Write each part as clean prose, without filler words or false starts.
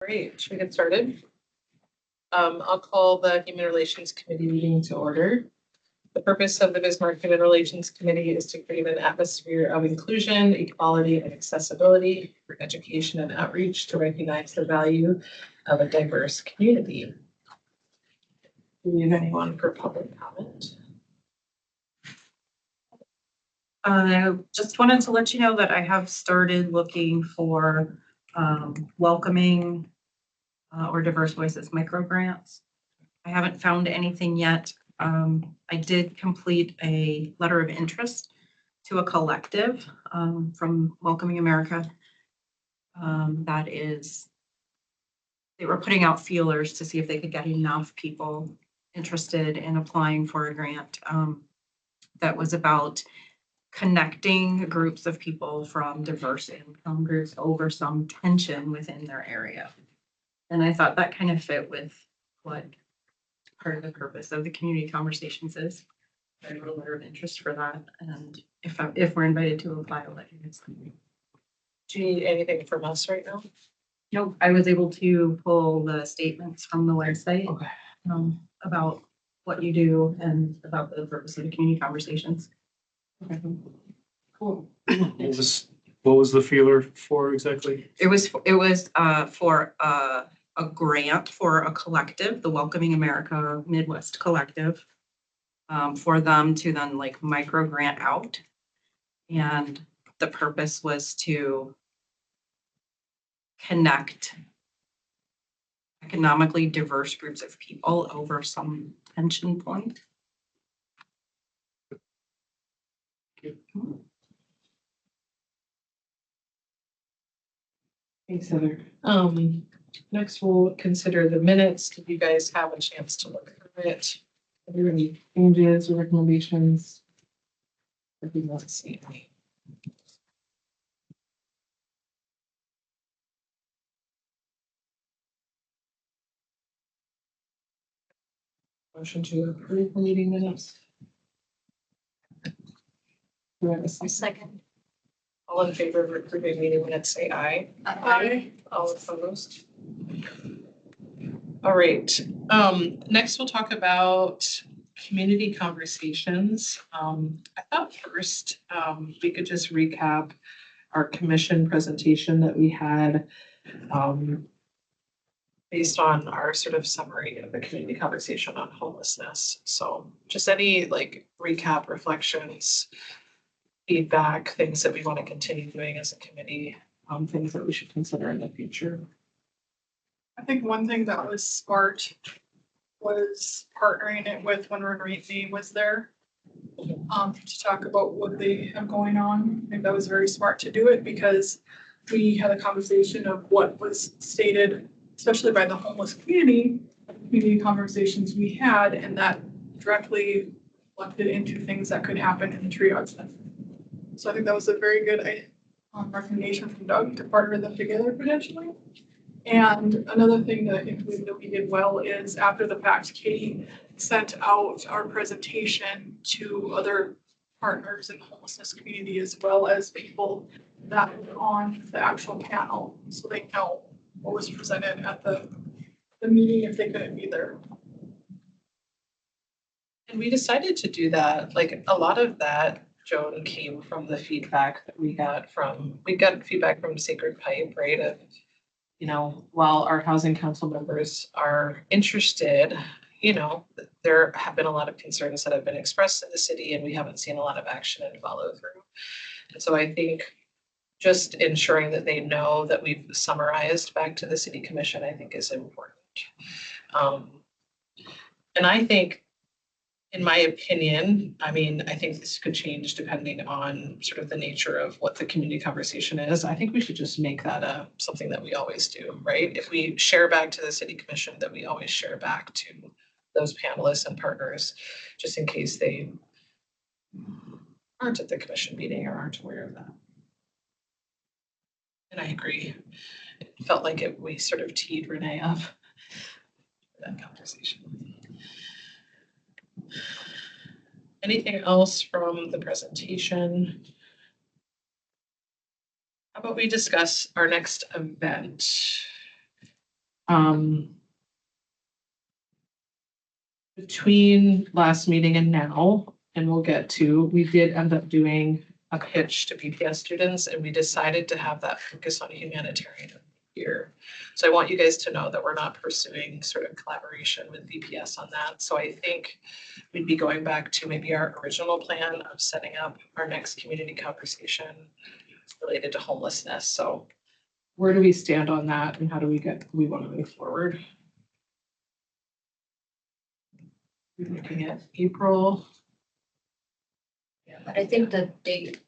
Great, should we get started? I'll call the Human Relations Committee meeting to order. The purpose of the Bismarck Human Relations Committee is to create an atmosphere of inclusion, equality, and accessibility for education and outreach to recognize the value of a diverse community. Do we have anyone for public comment? I just wanted to let you know that I have started looking for welcoming or diverse voices micro grants. I haven't found anything yet. I did complete a letter of interest to a collective from Welcoming America. That is, they were putting out feelers to see if they could get enough people interested in applying for a grant that was about connecting groups of people from diverse income groups over some tension within their area. And I thought that kind of fit with what part of the purpose of the community conversations is. I wrote a letter of interest for that. And if we're invited to apply, I'll let you guys know. Do you need anything from us right now? Nope, I was able to pull the statements from the website about what you do and about the purpose of the community conversations. Okay. Cool. What was the feeler for exactly? It was for a grant for a collective, the Welcoming America Midwest Collective, for them to then like micro grant out. And the purpose was to connect economically diverse groups of people over some tension point. Thanks, Heather. Next we'll consider the minutes. Did you guys have a chance to look through it? Are there any changes or recommendations? If you want to see any. Motion to approve the meeting minutes. Do I have a second? All in favor of approving meeting minutes, say aye. Aye. All opposed? All right, next we'll talk about community conversations. I thought first we could just recap our commission presentation that we had based on our sort of summary of the community conversation on homelessness. So just any like recap, reflections, feedback, things that we want to continue doing as a committee, things that we should consider in the future. I think one thing that was smart was partnering it with when Renee was there to talk about what they have going on. I think that was very smart to do it because we had a conversation of what was stated, especially by the homeless community conversations we had, and that directly reflected into things that could happen in the triage center. So I think that was a very good recommendation from Doug to partner them together potentially. And another thing that I think we did well is after the fact, Katie sent out our presentation to other partners in the homelessness community as well as people that were on the actual panel, so they know what was presented at the meeting if they couldn't be there. And we decided to do that, like a lot of that, Joan, came from the feedback that we got feedback from Sacred Pipe, right? Of, you know, while our housing council members are interested, you know, there have been a lot of concerns that have been expressed in the city and we haven't seen a lot of action and follow through. And so I think just ensuring that they know that we've summarized back to the city commission, I think is important. And I think, in my opinion, I mean, I think this could change depending on sort of the nature of what the community conversation is. I think we should just make that something that we always do, right? If we share back to the city commission, that we always share back to those panelists and partners, just in case they aren't at the commission meeting or aren't aware of that. And I agree. It felt like we sort of teed Renee up for that conversation. Anything else from the presentation? How about we discuss our next event? Between last meeting and now, and we'll get to, we did end up doing a pitch to BPS students, and we decided to have that focus on humanitarian here. So I want you guys to know that we're not pursuing sort of collaboration with BPS on that. So I think we'd be going back to maybe our original plan of setting up our next community conversation related to homelessness. So where do we stand on that, and how do we want to move forward? We're looking at April. But I think the date,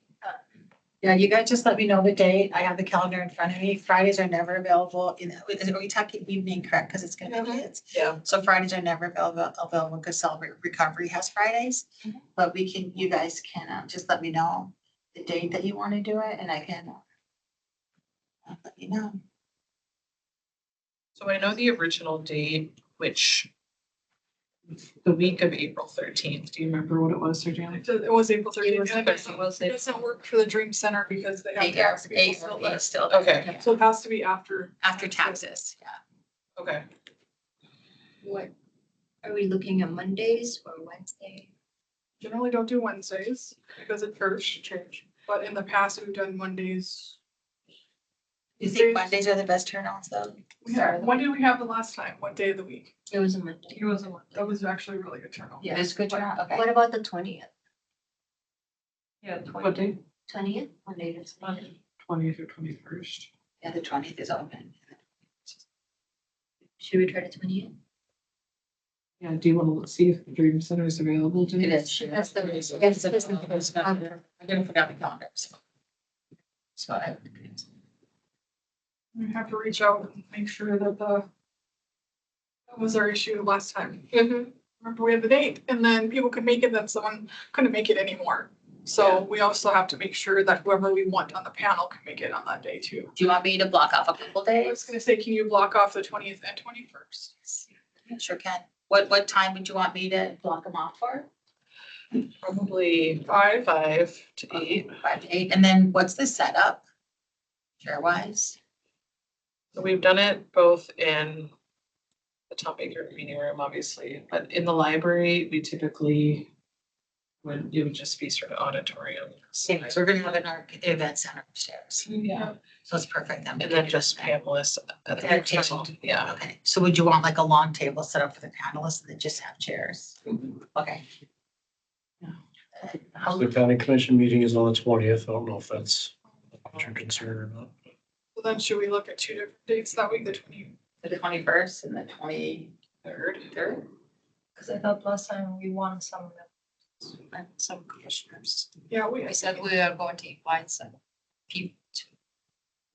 Yeah, you guys just let me know the date. I have the calendar in front of me. Fridays are never available. Are we talking evening, correct? Because it's gonna be kids. Yeah. So Fridays are never available because Celebrate Recovery has Fridays. But you guys can just let me know the date that you want to do it and I can let you know. So I know the original date, which the week of April 13th. Do you remember what it was, Sergio? It was April It 13th. was and the 13th. It doesn't work for the Dream Center because they have to ask people still there. Still. Okay. So it has to be after. After taxes, yeah. Okay. what, are we looking at Mondays or Wednesday? Generally don't do Wednesdays because it's church. But in the past, we've done Mondays. You think Mondays are the best turnouts though? When did we have the last time? What day of the week? It was a Monday. That was actually really good turnout. It is good turnout, okay. What about the 20th? Yeah. What day? 20th, Monday to Sunday. 20th or 21st. Yeah, the 20th is open. Should we try the 20th? Yeah, do you want to see if the Dream Center is available? It is. That's the. I'm gonna put out the calendar, so. So I. We have to reach out and make sure that that was our issue last time. Mhm. Remember, we had the date and then people could make it, then someone couldn't make it anymore. So we also have to make sure that whoever we want on the panel can make it on that day too. Do you want me to block off a couple I days? was gonna say, can you block off the 20th and 21st? Sure can. What time would you want me to block them off for? Probably 5 to 8. 5 to 8, and then what's the setup? Chair wise? So we've done it both in the Tom Baker meeting room, obviously, but in the library, we typically it would just be sort of auditorium. Same, so we're gonna have it in our event center upstairs, Yeah. so it's perfect then. we And can then do just that. panelists at At a the table. end. Yeah. Okay, so would you want like a long table set up for the panelists and then just have chairs? Okay. Yeah. How, The county commission meeting is on the 20th. I don't know if that's what you're concerned or not. So then should we look at two different dates that week, the 20th? the 21st and the 23rd? Because I thought last time we won some And some commissioners. Yeah, We said we are going to invite some people to.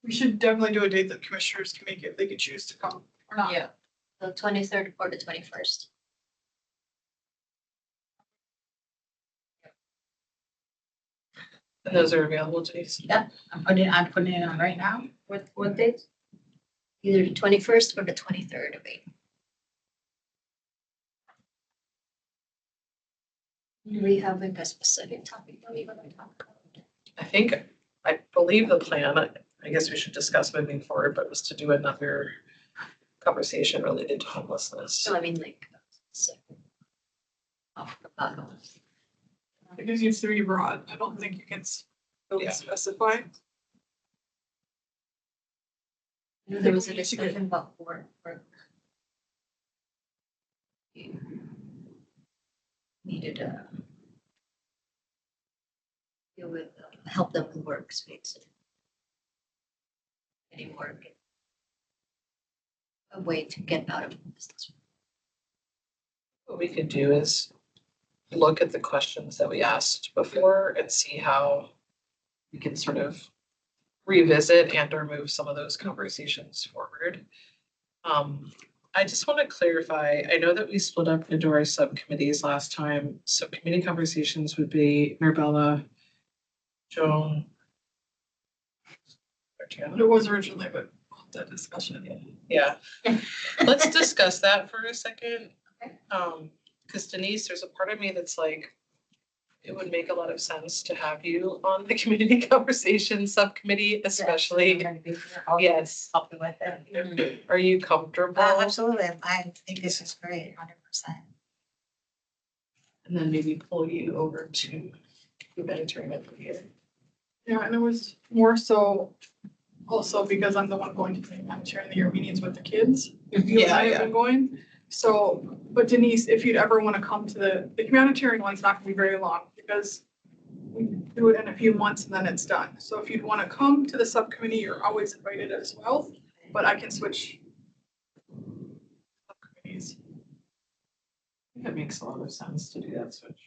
we should definitely do a date that commissioners can make it, they can choose to come or not. Yeah. The 23rd or the 21st. And those are available, Jason. I'm putting it on right now. What date? Either the 21st or the 23rd of April. Do we have like a specific topic that we want to talk about? I believe the plan, I guess we should discuss moving forward, but was to do another conversation related to homelessness. So I mean like. Off the bat. It just needs to be broad. I don't think you can really Yeah. specify. There was a discussion about work. You needed to deal with, help them with workspace. Getting work. A way to get out of business. What we could do is look at the questions that we asked before and see how we can sort of revisit and or move some of those conversations forward. I just want to clarify, I know that we split up into our subcommittees last time. So committee conversations would be Marabella, Joan. Artiana. It was originally, but that discussion. Yeah, let's discuss that for a second. Okay. Because Denise, there's a part of me that's like, it would make a lot of sense to have you on the community conversation subcommittee, especially. Yes. Help you with it. Are you comfortable? Absolutely. I think this is great, 100%. And then maybe pull you over to humanitarian over here. Yeah, and it was more so also because I'm the one going to the humanitarian year meetings with the kids. You and Yeah, I have yeah. been going. So, but Denise, if you'd ever want to come to the humanitarian one's not gonna be very long because we do it in a few months and then it's done. So if you'd want to come to the subcommittee, you're always invited as well, but I can switch subcommittees. I think it makes a lot of sense to do that switch.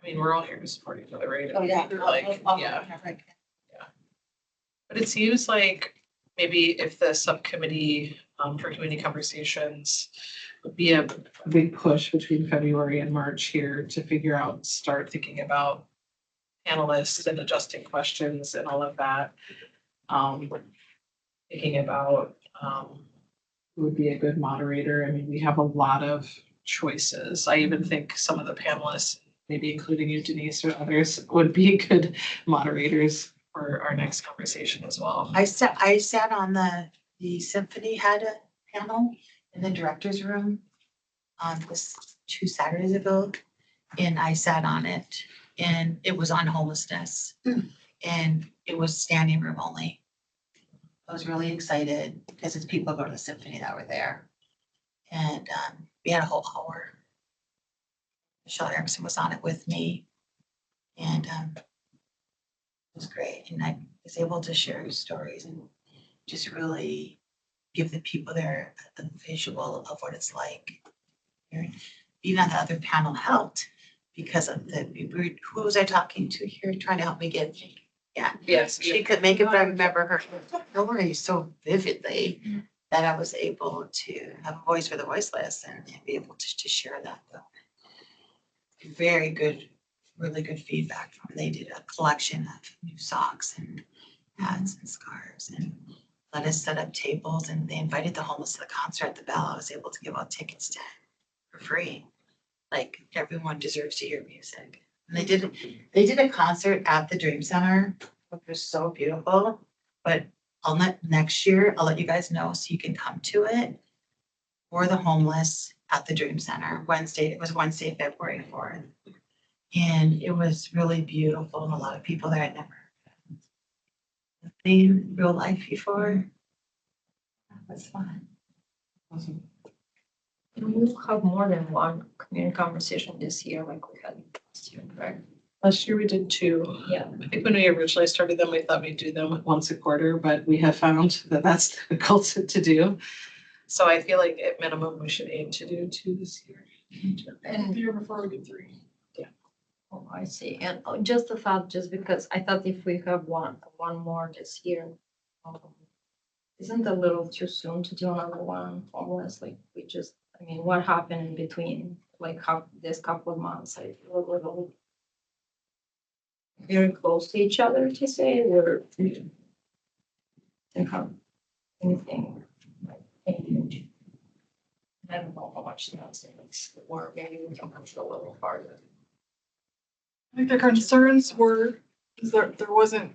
I mean, we're all here to support each other, right? Oh, yeah. Like, yeah. But it seems like maybe if the subcommittee for community conversations would be a big push between February and March here to figure out, start thinking about panelists and adjusting questions and all of that. Thinking about who would be a good moderator. I mean, we have a lot of choices. I even think some of the panelists, maybe including you, Denise, or others, would be good moderators for our next conversation as well. I sat on the symphony had a panel in the director's room this 2 Saturdays ago. And I sat on it and it was on homelessness and it was standing room only. I was really excited because it's people who go to the symphony that were there. And we had a whole hour. Michelle Erickson was on it with me. And it was great. And I was able to share stories and just really give the people there a visual of what it's like. Being on the other panel helped because of who was I talking to here trying to help me get, yeah. Yes. She could make it, but I remember her story so vividly that I was able to have a voice for the voiceless and be able to share that. Very good, really good feedback from, they did a collection of new socks and hats and scarves and let us set up tables and they invited the homeless to the concert at the Bell. I was able to give out tickets to for free. Like everyone deserves to hear music. And they did a concert at the Dream Center, which was so beautiful. But next year, I'll let you guys know so you can come to it for the homeless at the Dream Center. It was Wednesday, February 4th. And it was really beautiful and a lot of people there had never seen real life before. It was fun. Awesome. And we'll have more than one community conversation this year, like we had last year, correct? Last year we did 2. Yeah. I think when we originally started them, we thought we'd do them once a quarter, but we have found that that's difficult to do. So I feel like at minimum, we should aim to do 2 this year. And the year before we did 3. Oh, I see. And just the thought, just because I thought if we have one more this year, isn't it a little too soon to do another one homeless? Like I mean, what happened in between, like this couple of months? I feel a little very close to each other to say we're didn't have anything like anything. I don't know how much that's or maybe we can push it a little farther. I think the concerns were, is there wasn't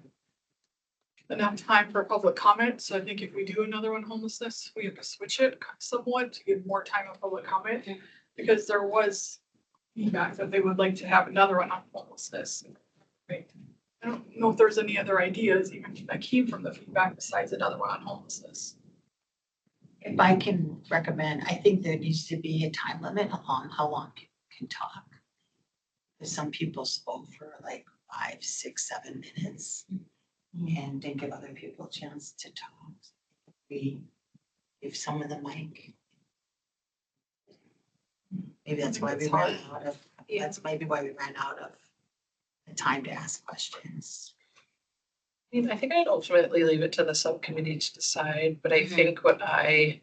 enough time for public comment, so I think if we do another one homelessness, we have to switch it somewhat to give more time of public comment. Because there was feedback that they would like to have another one on homelessness. Right. I don't know if there's any other ideas even that came from the feedback besides another one on homelessness. If I can recommend, I think there needs to be a time limit on how long people can talk. Because some people spoke for like 5, 6, 7 minutes and didn't give other people a chance to talk. We give someone the mic. Maybe that's why we ran out of, that's maybe why we ran out of the time to ask questions. I mean, I think I'd ultimately leave it to the subcommittee to decide, but I think what I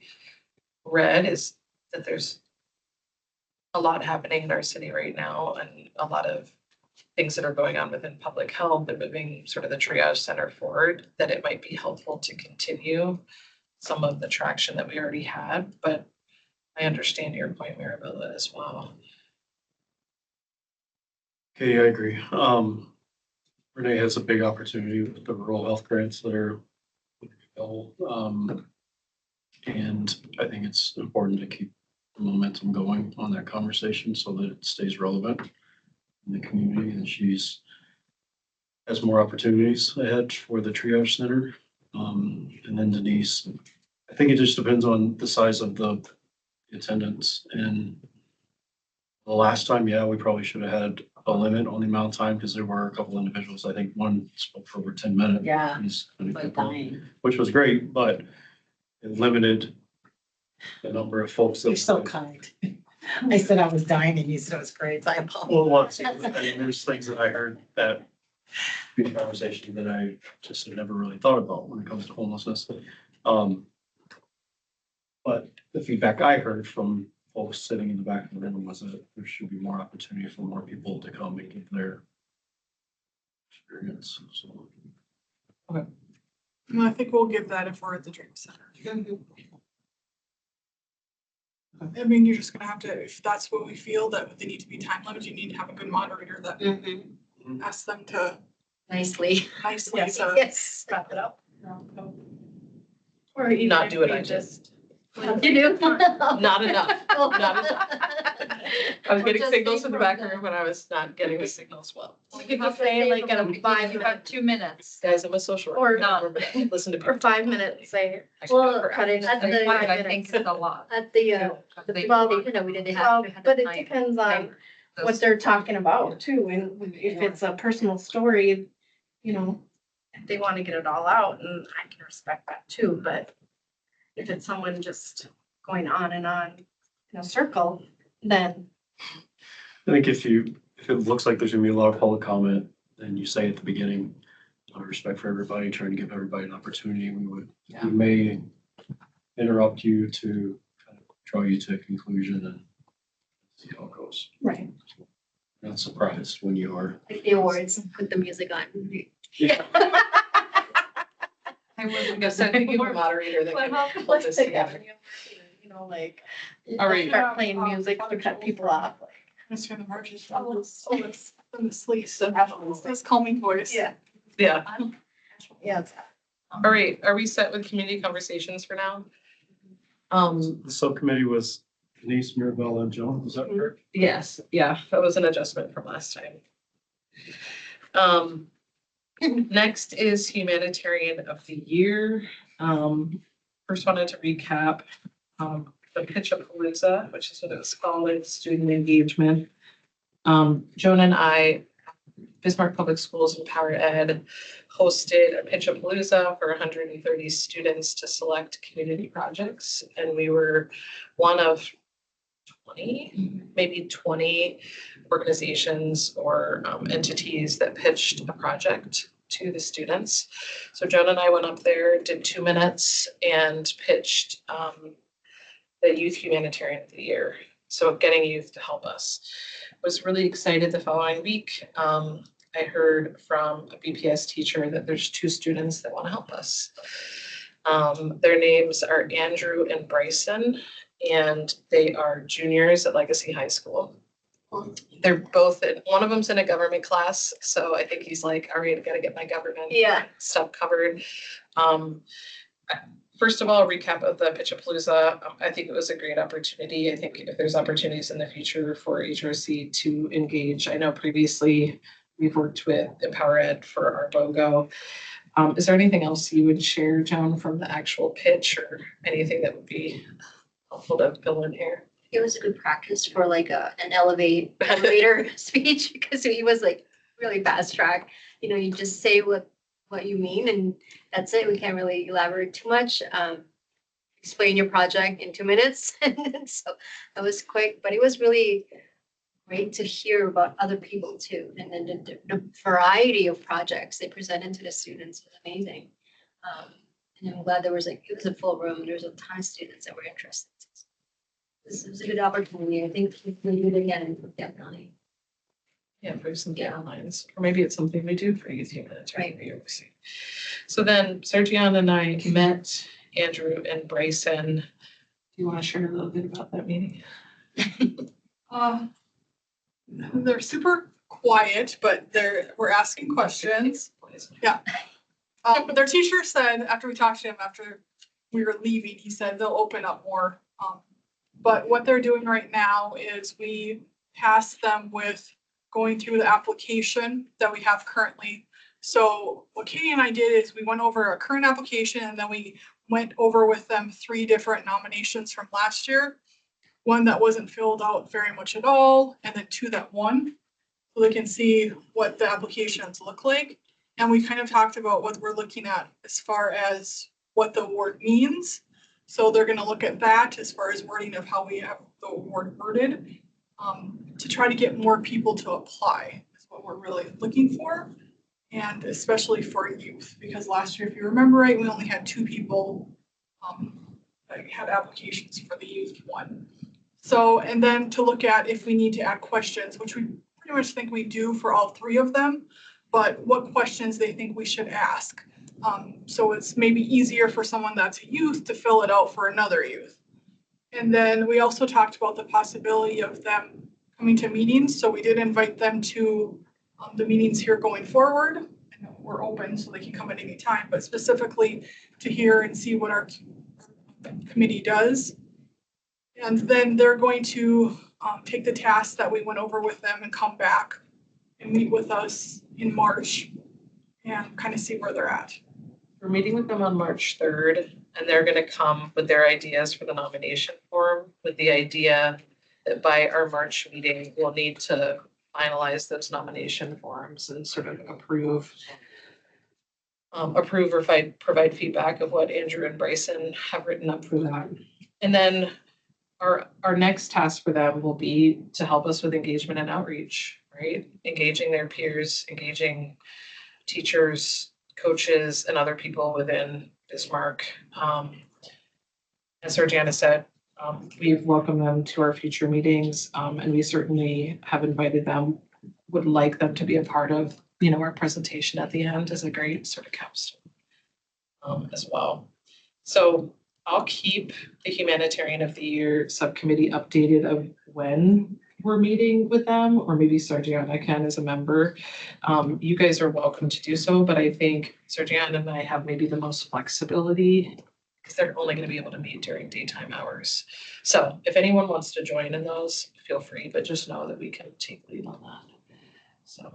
read is that there's a lot happening in our city right now and a lot of things that are going on within public health and moving sort of the triage center forward, that it might be helpful to continue some of the traction that we already had, but I understand your point, Maribela, as well. Okay, I agree. Renee has a big opportunity with the rural health grants that are available. And I think it's important to keep the momentum going on that conversation so that it stays relevant in the community, and she's has more opportunities ahead for the triage center. And then Denise, I think it just depends on the size of the attendance. And the last time, yeah, we probably should have had a limit on the amount of time because there were a couple individuals. I think one spoke for over 10 minutes. Yeah, He's like dying. which was great, but it limited the number of folks. You're so kind. I said I was dying and you said it was great, so I Well, apologize. there's things that I heard that in conversation that I just had never really thought about when it comes to homelessness. But the feedback I heard from folks sitting in the back of the room was that there should be more opportunity for more people to come and give their experience. So And I think we'll give that if we're at the Dream Center. I mean, you're just gonna have to, if that's what we feel that they need to be time limited, you need to have a good moderator that asks them to Nicely. nicely, Yes. to Yes. Wrap it up. Or even not do it, I just, You do? not enough. Not enough. I was Or getting just signals say in the from back the- room when I was not getting the signals well. You could have just to say like at from a the 5, beginning. you have 2 minutes. Guys, I'm a social Or worker. not. Listen to Or people. 5 minutes, say. I can go Well, for cut it hours. at And the- 5, I think is a lot. At the, Because the they- well, you know, we didn't Well, have. but it depends on what they're talking about too, and if it's a personal story, you know, if they want to get it all out, and I can respect that too, but if it's someone just going on and on in a circle, then I think if it looks like there's gonna be a lot of public comment, then you say at the beginning, out of respect for everybody, trying to give everybody an opportunity, we may interrupt you to kind of draw you to a conclusion and see how it goes. right. Not surprised when you are. Like the awards with the music on. I wasn't Yes, I think you have a moderator that can pull this together. You know, like, All right. start playing music to cut people off, like. Mr. the Marches from this, from the sleep, so this calming voice. Yeah. Yeah. Yeah, it's All right. Are we set with community conversations for now? The subcommittee was Denise, Mirabella, and Joan, is that correct? Yes, yeah, that was an adjustment from last time. Next is humanitarian of the year. First wanted to recap, the Pitchapalooza, which is what it was called, it's student engagement. Joan and I, Bismarck Public Schools and Power Ed, hosted a Pitchapalooza for 130 students to select community projects. And we were one of 20, maybe 20 organizations or entities that pitched a project to the students. So Joan and I went up there, did 2 minutes and pitched the Youth Humanitarian of the Year. So getting youth to help us. Was really excited the following week. I heard from a BPS teacher that there's 2 students that want to help us. Their names are Andrew and Bryson, and they are juniors at Legacy High School. They're both one of them's in a government class, so I think he's like, all right, I gotta get my government stuff covered. First of all, recap of the Pitchapalooza. I think it was a great opportunity. I think if there's opportunities in the future for HRC to engage, I know previously we've worked with Empower Ed for our BOGO. Is there anything else you would share, Joan, from the actual pitch or anything that would be helpful to fill in here? It was a good practice for like an elevator speech because he was like really fast track. You know, you just say what you mean and that's it. We can't really elaborate too much. Explain your project in 2 minutes. And so that was quick, but it was really great to hear about other people too. And then the variety of projects they presented to the students was amazing. And I'm glad it was a full room. There was a ton of students that were interested. This was a good opportunity. I think we can do it again, definitely. Yeah, for some deadlines, or maybe it's something we do for youth humanitarian. So then Sergiana and I met Andrew and Bryson. Do you want to share a little bit about that meeting? They're super quiet, but we're asking questions. Their teacher said, after we talked to him, after we were leaving, he said they'll open up more. But what they're doing right now is we task them with going through the application that we have currently. So what Katie and I did is we went over a current application and then we went over with them 3 different nominations from last year. One that wasn't filled out very much at all, and then 2 that won. So they can see what the applications look like. And we kind of talked about what we're looking at as far as what the award means. So they're gonna look at that as far as wording of how we have the award worded, to try to get more people to apply is what we're really looking for. And especially for youth, because last year, if you remember right, we only had 2 people that had applications for the youth one. So, and then to look at if we need to add questions, which we pretty much think we do for all 3 of them, but what questions they think we should ask. So it's maybe easier for someone that's a youth to fill it out for another youth. And then we also talked about the possibility of them coming to meetings. So we did invite them to the meetings here going forward. And we're open so they can come at any time, but specifically to hear and see what our committee does. And then they're going to take the task that we went over with them and come back and meet with us in March and kind of see where they're at. We're meeting with them on March 3rd, and they're gonna come with their ideas for the nomination form, with the idea that by our March meeting, we'll need to finalize those nomination forms and sort of approve or provide feedback of what Andrew and Bryson have written up for that. And then our next task for them will be to help us with engagement and outreach, right? Engaging their peers, engaging teachers, coaches, and other people within Bismarck. As Sergiana said, we've welcomed them to our future meetings, and we certainly have invited them, would like them to be a part of, our presentation at the end as a great sort of capstone as well. So I'll keep the Humanitarian of the Year subcommittee updated of when we're meeting with them, or maybe Sergiana can as a member. You guys are welcome to do so, but I think Sergiana and I have maybe the most flexibility because they're only going to be able to meet during daytime hours. So if anyone wants to join in those, feel free, but just know that we can take lead on that. So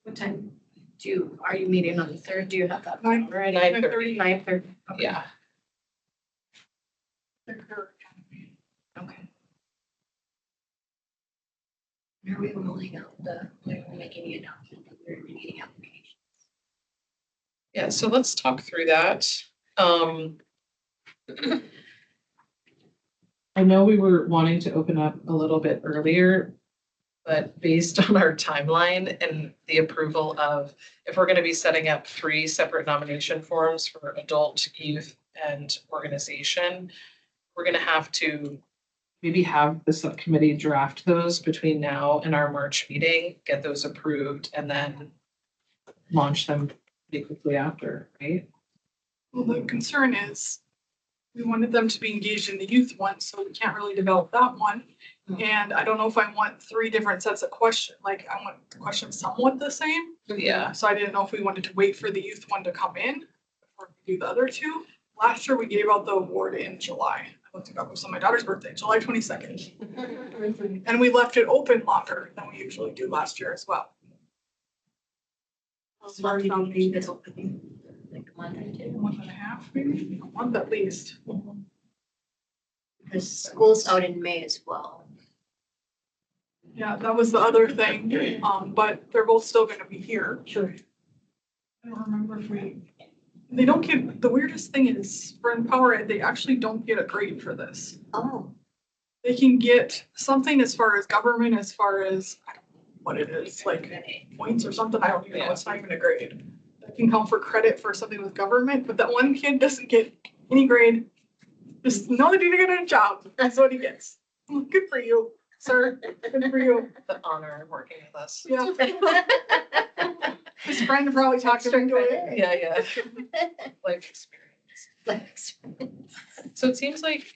What time are you meeting on the 3rd? Do you have that? 9:30. 9:30. 9:30. Yeah, Okay. Are we rolling out we're making the announcement that we're needing applications? yeah. So let's talk through that. I know we were wanting to open up a little bit earlier, but based on our timeline and the approval of, if we're going to be setting up 3 separate nomination forms for adult, youth, and organization, we're going to have to maybe have the subcommittee draft those between now and our March meeting, get those approved, and then launch them pretty quickly after, right? Well, the concern is we wanted them to be engaged in the youth one, so we can't really develop that one. And I don't know if I want 3 different sets of questions, like I want the questions somewhat the same. Yeah. So I didn't know if we wanted to wait for the youth one to come in before we do the other 2. Last year, we gave out the award in July. I looked it up, it was on my daughter's birthday, July 22nd. And we left it open longer than we usually do last year as well. How long do you think this opening? Like a month or 2? 1.5, maybe, a month at least. Because school's out in May as well. Yeah, that was the other thing, but they're both still gonna be here. Sure. I don't remember if they don't get, the weirdest thing is for Empower Ed, they actually don't get a grade for this. Oh. They can get something as far as government, as far as, I don't know what it is, like points or something, I don't even know, it's not even a grade. That can come for credit for something with government, but that one kid doesn't get any grade. Just know that he did a good job, that's what he gets. Good for you, sir, good for you. The honor of working with us. Yeah. His friend probably talked him into it. Yeah. Life experience. So it seems like,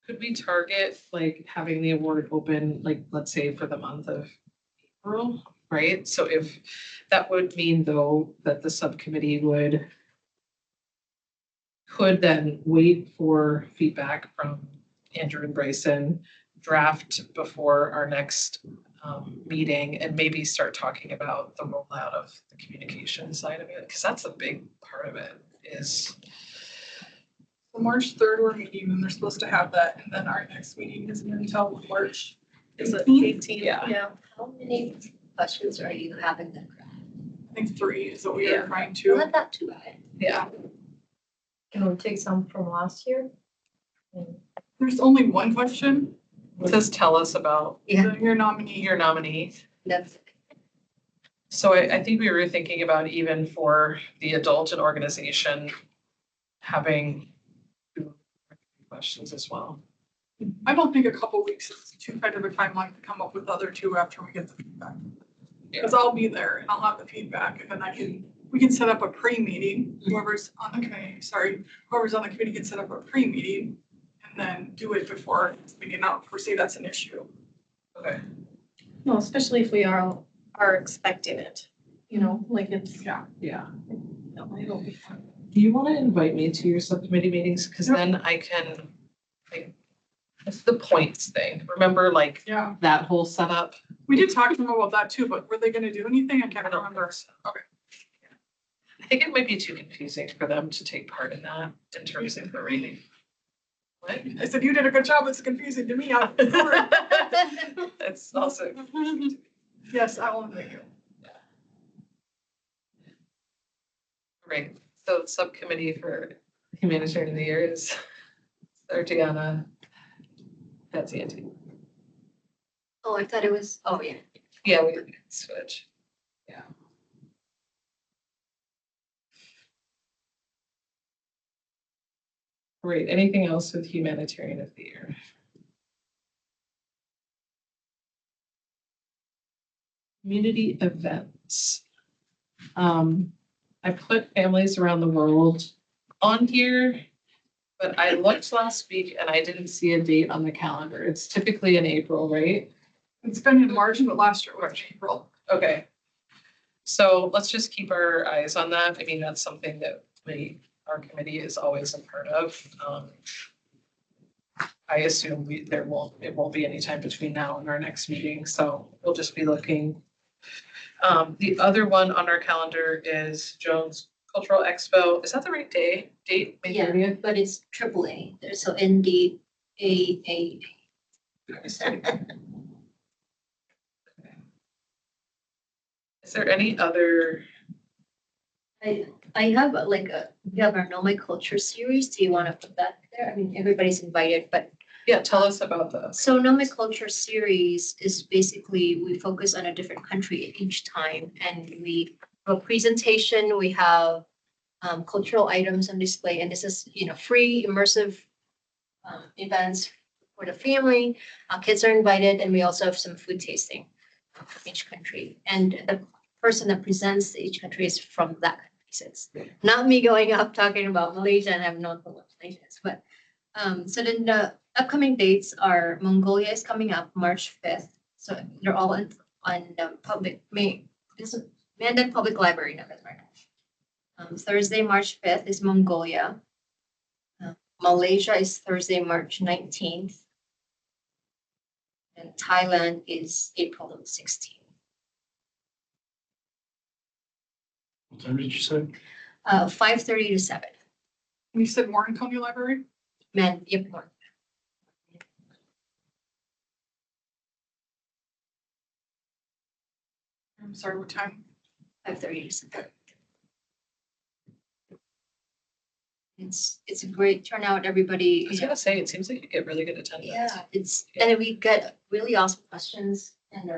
could we target like having the award open, like, let's say for the month of April? right? So if, that would mean though, that the subcommittee could then wait for feedback from Andrew and Bryson, draft before our next meeting, and maybe start talking about the rollout of the communication side of it, because that's a big part of it, is, So March 3rd, we're meeting, and they're supposed to have that, and then our next meeting isn't until March. Is it 18th? 18? Yeah. How many questions are you having then? I think 3 is what we Yeah. are trying to. Not that too bad. yeah. Can we take some from last year? There's only one question, It says tell us about Yeah, your nominee. your nominee. that's, So I think we were thinking about even for the adult and organization, having questions as well. I don't think a couple weeks is too kind of a timeline to come up with the other two after we get the feedback. Because I'll be there and I'll have the feedback, and then we can set up a pre-meeting, whoever's on the committee can set up a pre-meeting and then do it before this meeting. I don't foresee that's an issue. Okay. No, especially if we are expecting it, you know, like it's, Yeah. Yeah. no, it'll be fun. Do you want to invite me to your subcommittee meetings? Because Yep. then I can, like, it's the points thing. Remember, like, Yeah. that whole setup? We did talk to them about that too, but were they gonna do anything? I can't I don't remember. think so. Okay. I think it might be too confusing for them to take part in that in terms of the rating. What? I said, you did a good job. It's confusing to me. It's also confusing to me. Yes, I will invite you. Right, so the subcommittee for humanitarian of the year is Sardiana, Betsy and Tina. oh, I thought it was, oh, yeah. Yeah, we could switch. Yeah. Great, anything else with humanitarian of the year? Community events. I put families around the world on here, but I looked last week and I didn't see a date on the calendar. It's typically in April, right? It's been in March, but last year was April. Okay. So let's just keep our eyes on that. I mean, that's something that our committee is always a part of. I assume it won't be any time between now and our next meeting, so we'll just be looking. The other one on our calendar is Jones Cultural Expo. Is that the right date? May Yeah, 30th? but it's AAA, there's so NDAA. Is there any other? I have we have our Know My Culture series. Do you want to put that there? I mean, everybody's invited, but Yeah, tell us about this. so Know My Culture series is basically, we focus on a different country each time, and we have a presentation, we have cultural items on display, and this is, free immersive events for the family. Kids are invited, and we also have some food tasting from each country. And the person that presents each country is from that country. So it's not me going up talking about Malaysia, and I have no clue what Malaysia is, but so then the upcoming dates are Mongolia is coming up March 5th. So they're all on Mandan Public Library, not Bismarck. Thursday, March 5th is Mongolia. Malaysia is Thursday, March 19th. And Thailand is April 16th. What time did you say? 5:30 to 7. And you said Warren County Library? Yep, more. I'm sorry, what time? 5:30 to 7. It's a great turnout, everybody. I was gonna say, it seems like you get really good attendance. Yeah, and we get really awesome questions, and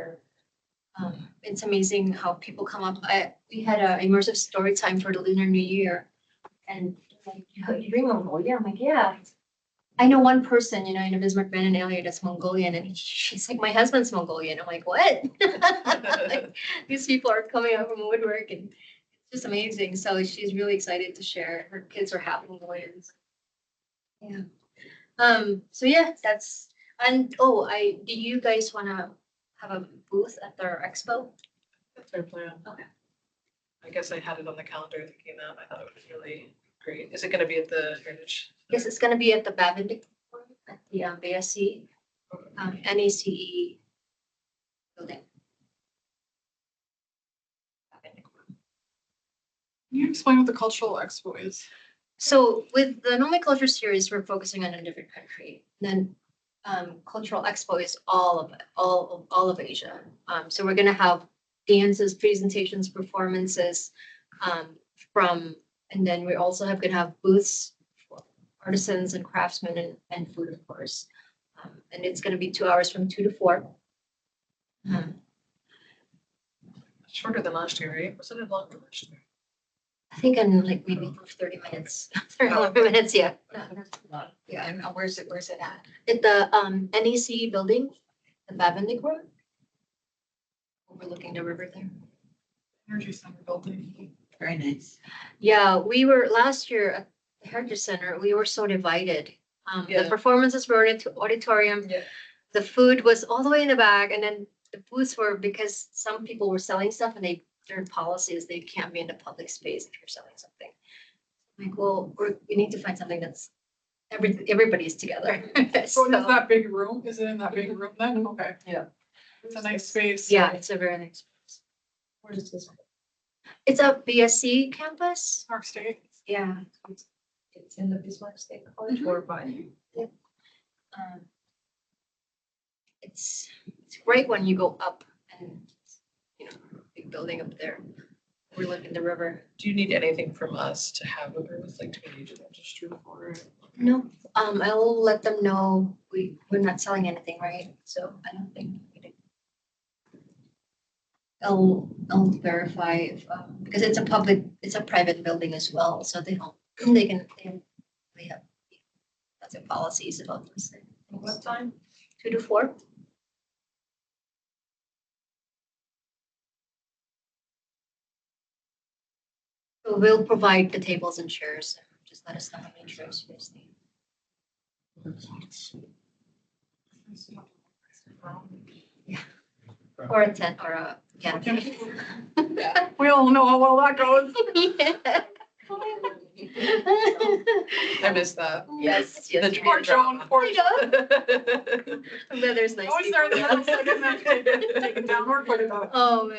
it's amazing how people come up. We had an immersive story time for the Lunar New Year, and like, you bring Mongolia? I'm like, yeah. I know one person, in the Bismarck Bannon area that's Mongolian, and she's like, my husband's Mongolian. I'm like, what? These people are coming out from woodwork, and it's just amazing. So she's really excited to share. Her kids are half Mongolians. Yeah. So yeah, do you guys wanna have a booth at their expo? That's our plan. Okay. I guess I had it on the calendar thinking that. I thought it was really great. Is it gonna be at the Heritage? Yes, it's gonna be at the Babin, at the BSC, NECE building. Can you explain what the cultural expo is? So with the nomenclature series, we're focusing on a different country. Then Cultural Expo is all of it, all of Asia. So we're gonna have dances, presentations, performances and then we also gonna have booths for artisans and craftsmen and food, of course. And it's gonna be 2 hours from 2 to 4. Shorter than last year, right? Wasn't it longer last year? I think in like maybe 30 minutes, 30 minutes, yeah. Yeah, And where's it at? at the NEC building, the Babin Road. Overlooking the river there. Energy Center building. Very nice. Yeah, we were last year at the Heritage Center, we were so divided. The Yeah. performances were in the auditorium. Yeah. The food was all the way in the back, and then the booths were, because some people were selling stuff and their policy is they can't be in the public space if you're selling something. Like, well, we need to find something that's everybody's together. So is So, that big room? Is it in that big room then? Okay. Yeah. It's a nice space. yeah, it's a very nice place. Where is this? It's a BSC campus. Park State. Yeah. It's in the Bismarck State College or by. Um, It's great when you go up and, big building up there. We're looking the river. Do you need anything from us to have a booth, like to get agent registered for it? No, I'll let them know we're not selling anything, right? So I don't think we do. I'll verify if, because it's a private building as well, so they have lots of policies about this thing. What time? 2 to 4. So we'll provide the tables and chairs. Just let us know how many chairs you guys need. Or a tent or a canopy. We all know how well that goes. I missed that. Yes, The yes. tree Poor Joan, poor I Joan. Weather's nice. Always there in the middle, so I didn't take it down or put it up. Oh, man.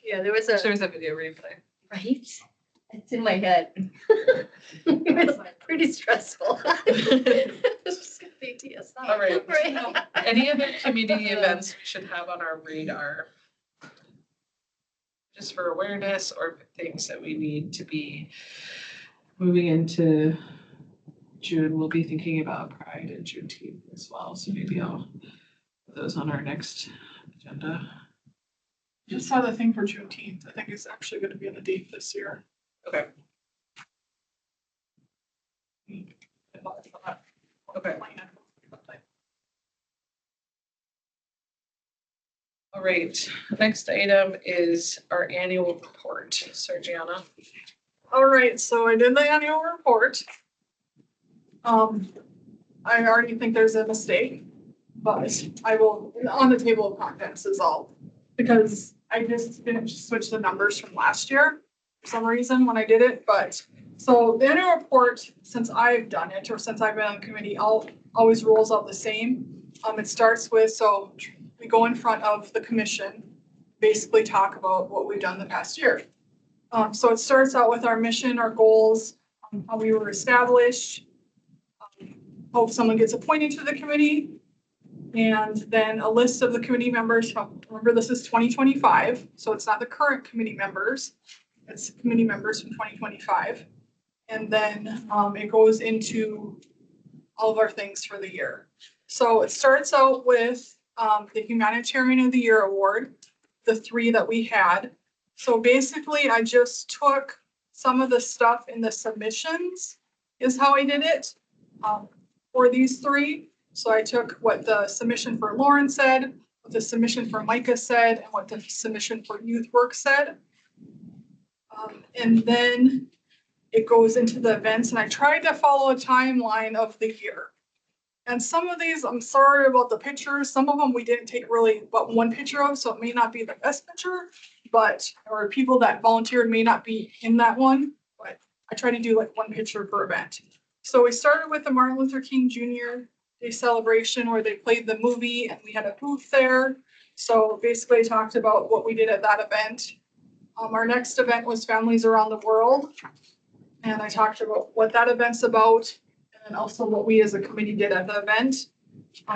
Yeah, there was There's a video replay. right? It's in my head. It was pretty stressful. This was gonna be TSI. All right. Right. Any other community events we should have on our radar? Just for awareness or things that we need to be moving into June. We'll be thinking about Pride and Juneteenth as well, so maybe I'll put those on our next agenda. Just saw the thing for Juneteenth. I think it's actually gonna be in the date this year. Okay. Okay. All right, next item is our annual report. Sergiana. All right, so I did the annual report. I already think there's a mistake, but I will, on the table of contents is all. Because I just didn't switch the numbers from last year for some reason when I did it, but. So the annual report, since I've done it, or since I've been on the committee, always rolls out the same. It starts with, so we go in front of the commission, basically talk about what we've done the past year. So it starts out with our mission, our goals, how we were established. Hope someone gets appointed to the committee. And then a list of the committee members from, remember this is 2025, so it's not the current committee members. It's committee members from 2025. And then it goes into all of our things for the year. So it starts out with the Humanitarian of the Year Award, the 3 that we had. So basically, I just took some of the stuff in the submissions is how I did it for these 3. So I took what the submission for Lauren said, what the submission for Micah said, and what the submission for Youth Work said. And then it goes into the events, and I tried to follow a timeline of the year. And some of these, I'm sorry about the pictures. Some of them we didn't take really but one picture of, so it may not be the best picture, but, or people that volunteered may not be in that one, but I try to do like one picture per event. So we started with the Martin Luther King Jr. Day celebration where they played the movie and we had a booth there. So basically I talked about what we did at that event. Our next event was Families Around the World. And I talked about what that event's about and then also what we as a committee did at the event.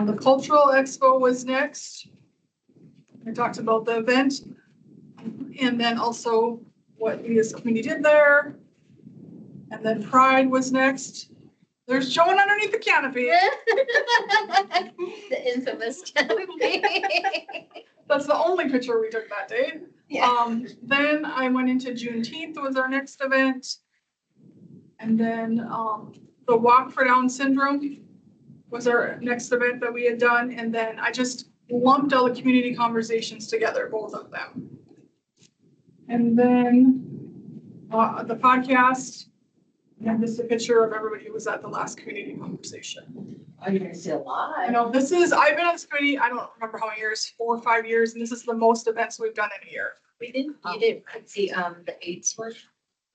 The Cultural Expo was next. I talked about the event and then also what we as a committee did there. And then Pride was next. There's Joan underneath the canopy. The infamous canopy. That's the only picture we took that day. Yeah. Then I went into Juneteenth was our next event. And then, the Walk for Down Syndrome was our next event that we had done. And then I just lumped all the community conversations together, both of them. And then, the podcast, and this is a picture of everybody who was at the last community conversation. Are you gonna see a lot? I know this is, I've been on this committee, I don't remember how many years, 4 or 5 years, and this is the most events we've done in a year. We didn't, you didn't put the AIDS one?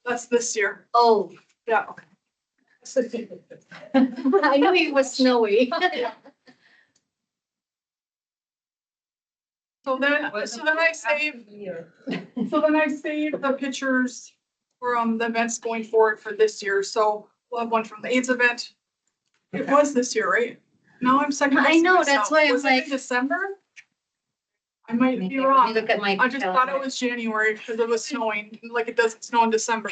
That's this year, Oh, yeah. I knew it was snowy. So then I saved, the pictures from the events going forward for this year. So we'll have one from the AIDS event. It was this year, right? Now I'm second. I know, that's why I'm Was it in like- December? I might be Let me wrong. look at my I just thought it calendar. was January because it was snowing, like it doesn't snow in December.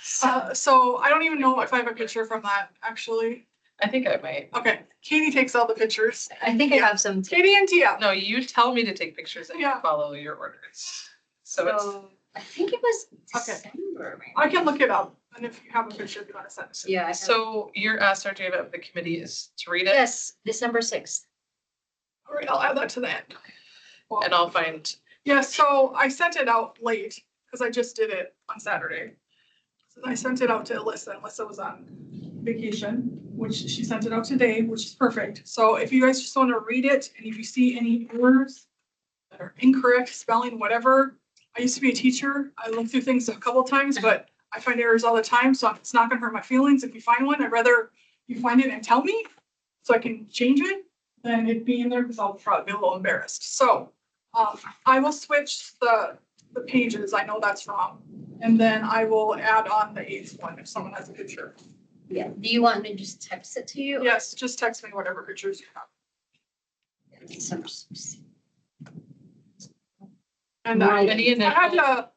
So I don't even know if I have a picture from that, actually. I think I might. Okay, Katie takes all the pictures. I think I have some too. Katie and Tia. No, you tell me to take pictures and Yeah. follow your orders. So it's, I think it was Okay. December. maybe. I can look it up, and if you have a picture, if you want to send it to me. Yeah. I have- so your SRJ of the committee is to read it Yes, December 6th. All right, I'll add that to the end. and I'll find, Yeah, so I sent it out late, because I just did it on Saturday. So I sent it out to Alyssa, and Alyssa was on vacation, which she sent it out today, which is perfect. So if you guys just want to read it, and if you see any errors that are incorrect, spelling, whatever. I used to be a teacher, I looked through things a couple times, but I find errors all the time, so it's not gonna hurt my feelings if you find one. I'd rather you find it and tell me, so I can change it, than it be in there, because I'll probably be a little embarrassed. So, I will switch the pages, I know that's wrong. And then I will add on the 8th one if someone has a picture. Yeah. Do you want me to just text it to you? Yes, just text me whatever pictures you have. December 6th. And Right. any I had initial,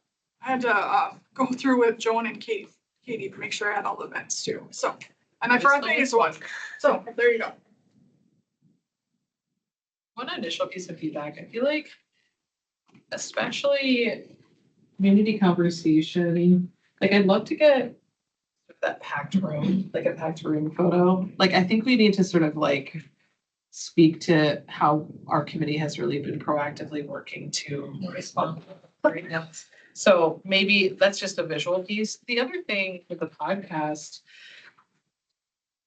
to, go through with Joan and Katie to make sure I had all the events too, so. And I forgot the 8th one, so there you go. one initial piece of feedback, I feel like, especially community conversation, like I'd love to get that packed room, like a packed room photo. Like, I think we need to sort of like speak to how our committee has really been proactively working to respond right now. So maybe that's just a visual piece. The other thing with the podcast,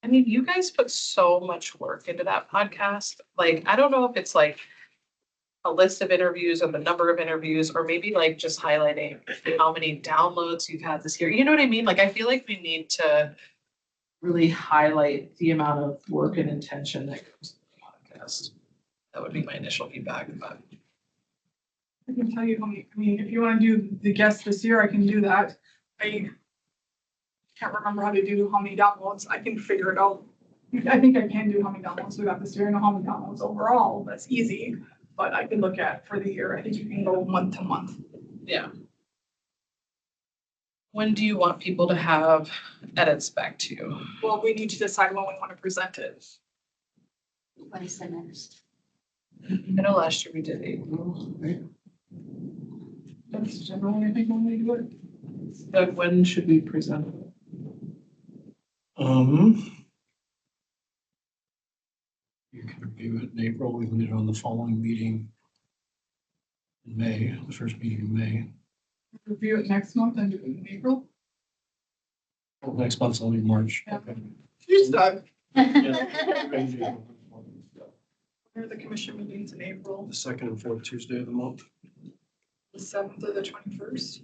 I mean, you guys put so much work into that podcast. Like, I don't know if it's like a list of interviews or the number of interviews, or maybe like just highlighting how many downloads you've had this year. You know what I mean? Like, I feel like we need to really highlight the amount of work and intention that goes into the podcast. That would be my initial feedback, but I can tell you how many, I mean, if you wanna do the guests this year, I can do that. I can't remember how to do how many downloads, I can figure it out. I think I can do how many downloads we got this year, I know how many downloads overall, that's easy. But I can look at for the year, I think you can go month to month. yeah. When do you want people to have edits back to you? Well, we need to decide when we wanna present it. What is the next? I know last year we did April, right? That's generally, I think, when we do it. Doug, when should we present it? You can review it in April. We can get it on the following meeting in May, the first meeting in May. Review it next month and do it in April. Well, next month's only March. Yeah. Okay. Here's Doug. The Where are the commission meetings in April? second and fourth Tuesday of the month. The 7th or the 21st?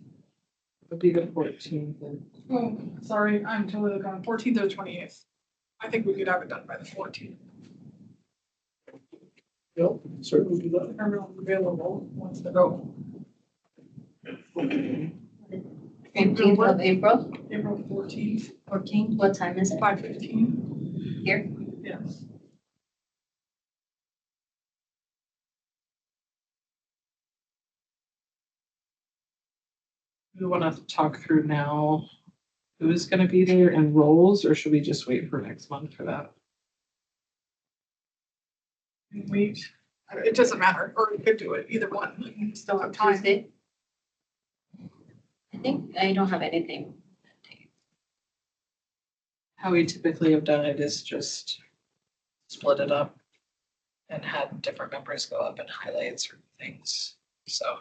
Would be the 14th. Oh, sorry, I'm totally looking on 14th or 28th. I think we could have it done by the 14th. Yep, certainly do that. Everyone's available, wants to go. 15th of April, April 14th, 14th, what time is it? 5:15. Here? Yes. We want to talk through now who's going to be there and roles, or should we just wait for next month for that? And wait, it doesn't matter, or we could do it, either one, we still have time. Tuesday? I think I don't have anything. How we typically have done it is just split it up and had different members go up and highlight certain things, so.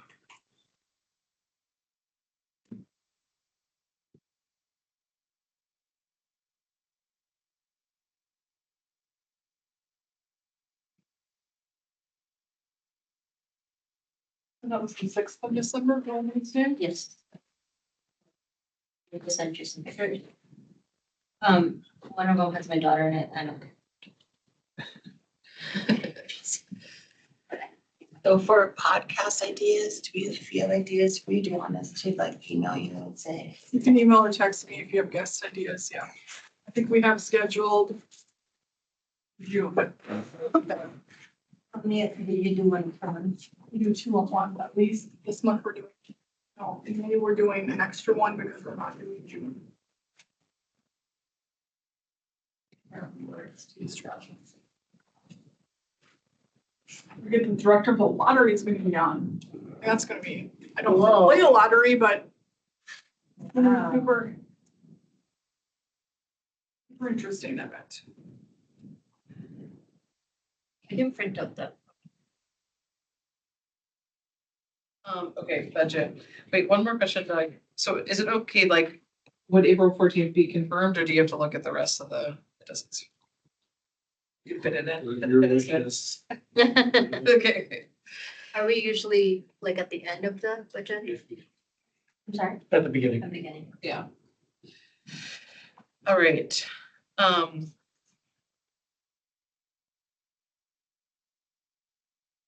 And that was the 6th of December, Wednesday. Yes. I will send you some. Okay. One of them has my daughter in it, I don't. So for podcast ideas, do we, if you have ideas, for you do you want us to like email you and say? You can email or text me if you have guest ideas, yeah. I think we have scheduled. You, but How many did you do one from? we do 2 on 1, at least this month we're doing. No, in May we're doing an extra one because we're not doing June. We're getting the director of the lottery is gonna be on. That's gonna be, I don't Whoa. play a lottery, but Wow. super interesting event. I can print out the. Okay, budget. Wait, one more question, Doug. So is it okay, like, would April 14th be confirmed, or do you have to look at the rest of the, it doesn't? You fit it in. Your Fit it wish in. is Okay. Are we usually like at the end of the budget? I'm sorry, at the beginning. at the beginning. Yeah. All right.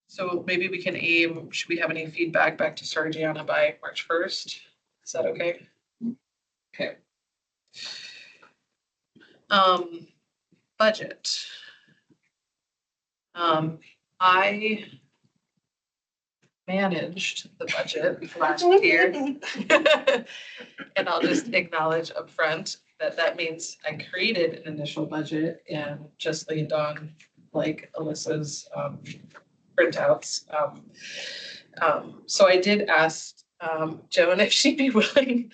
So maybe we can aim, should we have any feedback back to Sardiana by March 1st? Is that okay? Okay. Budget. I managed the budget last year. And I'll just acknowledge upfront that that means I created an initial budget and just leaned on like Alyssa's printouts. So I did ask Joan if she'd be willing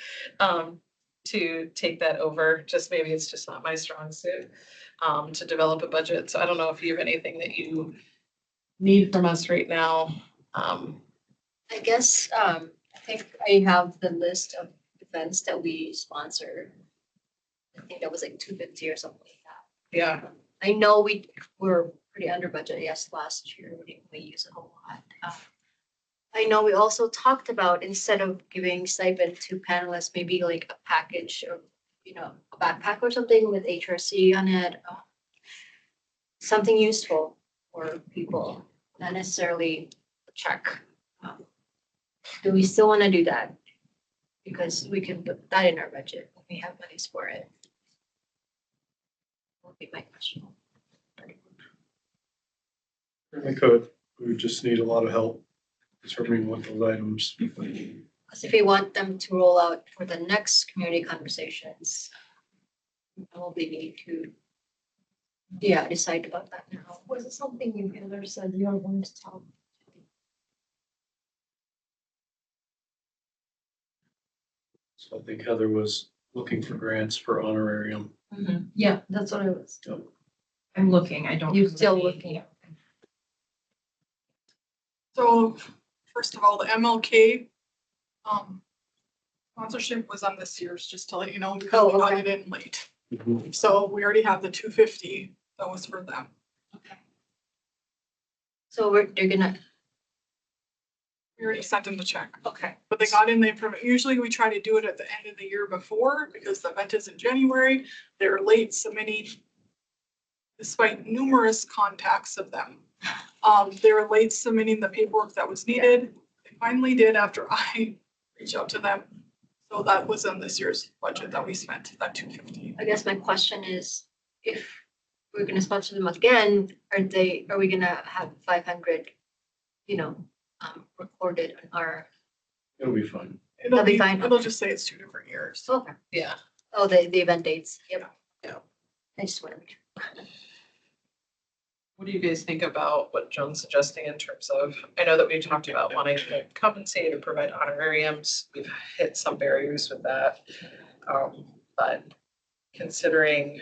to take that over. Just maybe it's just not my strong suit to develop a budget. So I don't know if you have anything that you need from us right now. I guess, I think I have the list of events that we sponsor. I think that was like 250 or something like that. Yeah. I know we were pretty under budget, yes, last year, we didn't really use it a lot. I know we also talked about, instead of giving stipend to panelists, maybe like a package of, you know, a backpack or something with HRC on it. Something useful for people, not necessarily a check. Do we still want to do that? Because we can put that in our budget, if we have monies for it. Will be my question. We could, we would just need a lot of help determining what those items. Because if we want them to roll out for the next community conversations, we probably need to, yeah, decide about that now. Was it something you Heather said you were going to tell? So I think Heather was looking for grants for honorarium. Yeah, that's what I was. I'm looking, I don't. You're have still any- looking. So first of all, the MLK sponsorship was on this year's, just to let you know, because we Oh, got okay. it in late. So we already have the 250 that was for them. So they're gonna, We already sent them the check. Okay. But they got in the information. Usually we try to do it at the end of the year before because the event is in January. They're late submitting despite numerous contacts of them. They were late submitting the paperwork that was needed. They finally did after I reached out to them. So that was in this year's budget that we spent, that 250. I guess my question is, if we're gonna sponsor them again, are we gonna have 500, recorded on our, It'll be fine. That'll be fine. It'll just say it's 2 different years. okay, Yeah. oh, the event dates, yep. Yeah. I just wanted to. What do you guys think about what Joan's suggesting in terms of, I know that we talked about wanting to compensate or provide honorariums. We've hit some barriers with that. But considering,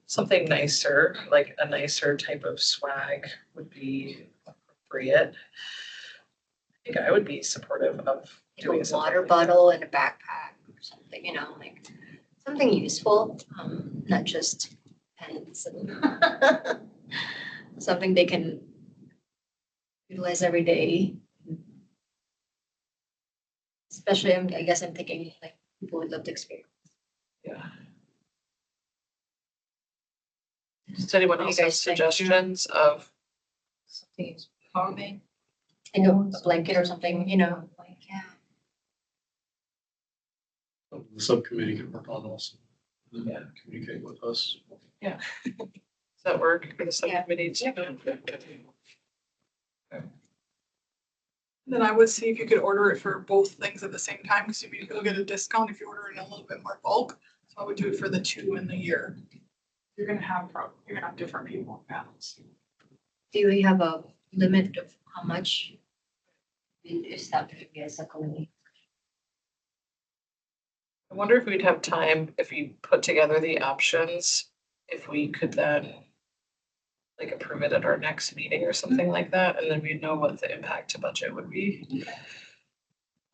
something nicer, like a nicer type of swag would be appropriate. I think I would be supportive of doing Like a something water like that. bottle and a backpack or something, like something useful, not just pens and something they can utilize every day. Especially, I guess I'm thinking like people with lived experience. Yeah. Does anyone What do you else have guys think? suggestions of, Something is calming. Like a blanket or something, like, yeah. The subcommittee can work on also. Yeah. Communicate with us. does that work for the Yeah. subcommittee too? Then I would see if you could order it for both things at the same time, because you'll get a discount if you order in a little bit more bulk. So I would do it for the 2 in the year. You're gonna have different people in panels. Do we have a limit of how much? Is that, I guess, a company? I wonder if we'd have time if we put together the options, if we could then like approve it at our next meeting or something like that, and then we'd know what the impact to budget would be.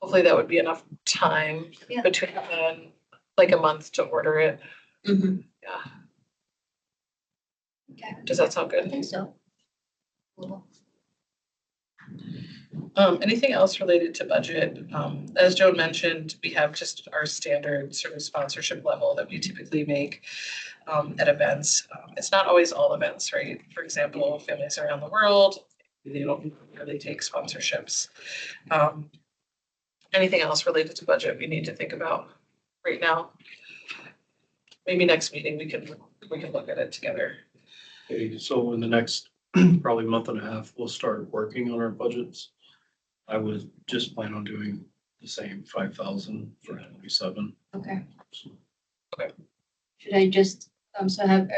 Hopefully that would be enough time Yeah. between then, like a month to order it. Yeah. Okay, Does that sound I good? think so. Cool. Anything else related to budget? As Joan mentioned, we have just our standard sort of sponsorship level that we typically make at events. It's not always all events, right? For example, families around the world, they don't really take sponsorships. Anything else related to budget we need to think about right now? Maybe next meeting, we can look at it together. Okay, so in the next probably month and a half, we'll start working on our budgets. I would just plan on doing the same 5,000 for 27. Okay. So Should I just, so have,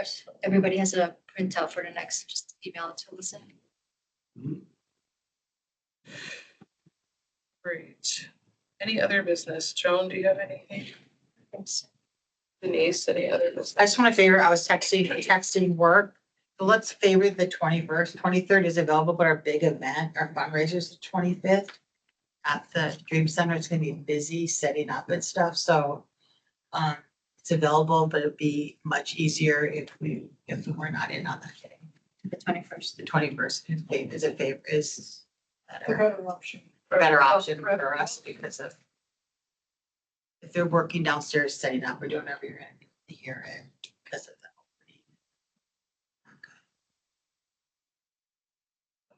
everybody has a printout for the next, just email it to listen? Great. Any other business? Joan, do you have anything? Denise, any other business? I just want to favor, I was texting work. So let's favor the 21st. 23rd is available, but our big event, our fundraiser is the 25th. At the Dream Center, it's gonna be busy setting up and stuff, so it's available, but it'd be much easier if we were not in on that day. The 21st. The 21st is a favor, is The better better option. option for us because of if they're working downstairs setting up, we're doing every year the year end because of that.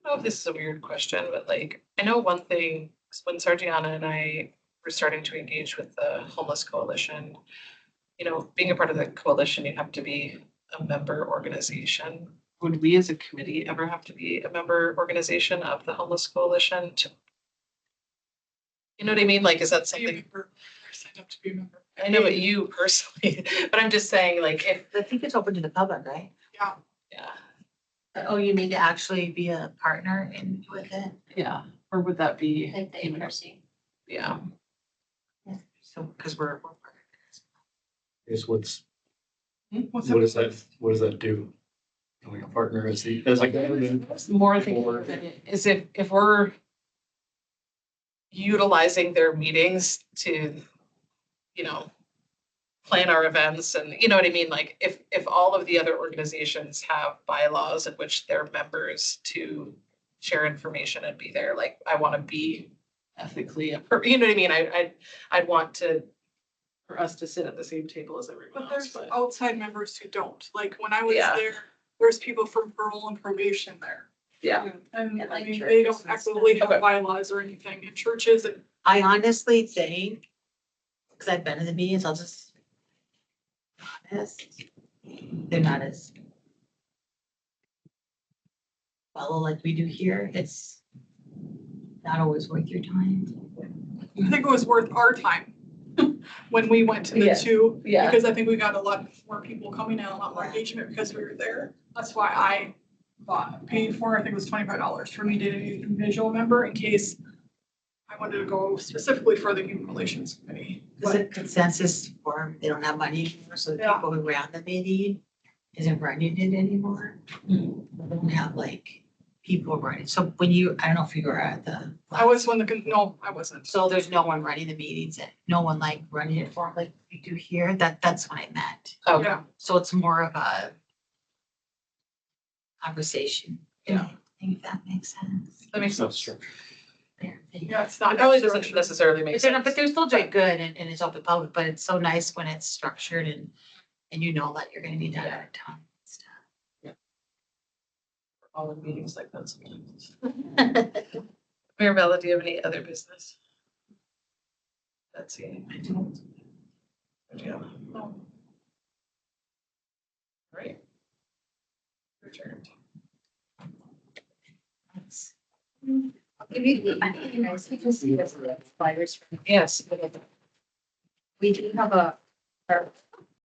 I don't know if this is a weird question, but like, I know one thing, when Sargiana and I were starting to engage with the homeless coalition, being a part of the coalition, you have to be a member organization. Would we as a committee ever have to be a member organization of the homeless coalition to? You know what I mean? Like, is that something? You're signed up to be a member. I know it you personally, but I'm just saying like if, I think it's open to the public, right? Yeah. yeah, Oh, you need to actually be a partner in with it? yeah, or would that be, Like the NRC. yeah, So, because we're Is what's, What's what up? does that do? Becoming a partner as a. more thinking of it is if we're utilizing their meetings to, plan our events and, you know what I mean? Like if all of the other organizations have bylaws in which they're members to share information and be there. Like, I want to be ethically, you know what I mean? I'd want for us to sit at the same table as everyone But else, there's but. outside members who don't. Like when I was Yeah. there's people from parole and probation there. Yeah. And And, I like, mean, they churches don't and stuff. actively have Okay. bylaws or anything in churches. And I honestly think, because I've been to the meetings, I'll just be honest, they're not as follow like we do here. It's not always worth your time. I think it was worth our time when we went to the Yeah. two. Yeah. Because I think we got a lot more people coming and a lot more engagement because we were there. That's why I paid for, I think it was $25 for me to be an individual member in case I wanted to go specifically for the human relations committee. There's a consensus for, they don't have money anymore, so the Yeah. people who ran the meeting isn't running it anymore. They don't have like people running. So when you, I don't know if you were at the. I was one that could, no, I wasn't. So there's no one running the meetings and no one like running it for 'em like we do here. That's what I meant. Okay. Yeah. So it's more of a conversation. Yeah. I think if that makes sense. That makes sense. Yeah, it's It not. probably doesn't necessarily make But they're sense. not, but they're still doing good and it's open public, but it's so nice when it's structured and you know that you're gonna be done at a time. and stuff. All in meetings like that sometimes. Mayor Bella, do you have any other business? Betsy? I don't. Yeah. All right. Returned. I'll give you the, I think you guys can see the flyers from. Yes. We do have our